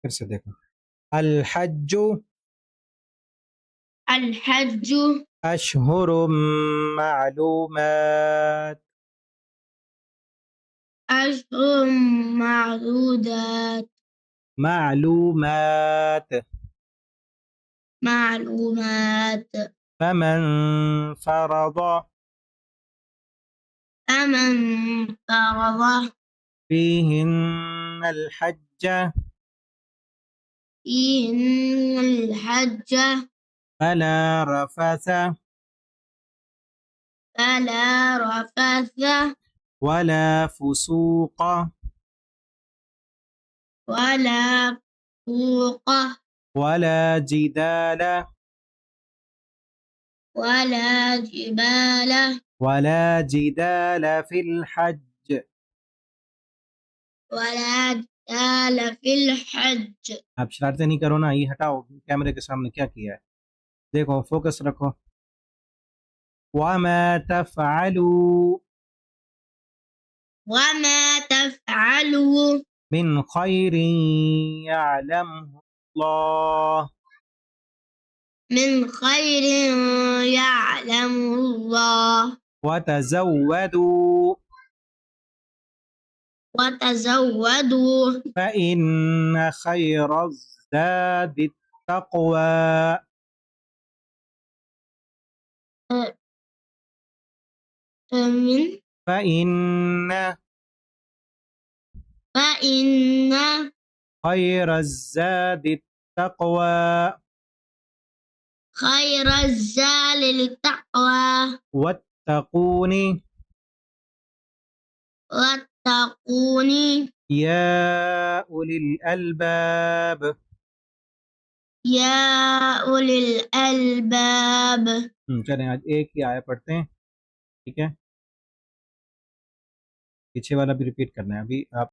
फिर से देखो। अल हज्जु الحج अशहुरुम मालूमात। أشهر معدودات मालूमात। معلومات फमन फरद فمن فرض فيهن الحج فيهن الحج فلا رفث فلا رفث ولا فسوق ولا فوق ولا جدال ولا جبال ولا جدال في الحج। ولا جدال في الحج आप शरारतें नहीं करो ना, ये हटाओ कैमरे के सामने क्या किया है। देखो फोकस रखो। वमा तफ़अलू وما تفعلوا मिन खैरिन यअलमहु अल्लाह من خير يعلمه الله वतज़व्वदू وتزودوا फ़इन्न खैरज़्ज़ादि तक़वा من फ़इन्न فإن खैरज़्ज़ादि तक़वा خير الزاد التقوى वत्तक़ूनि واتقون या उलिल अलबाब। يا أولي الألباب। चलें आज एक ही आया पढ़ते हैं, ठीक है। पीछे वाला भी रिपीट करना है अभी आप।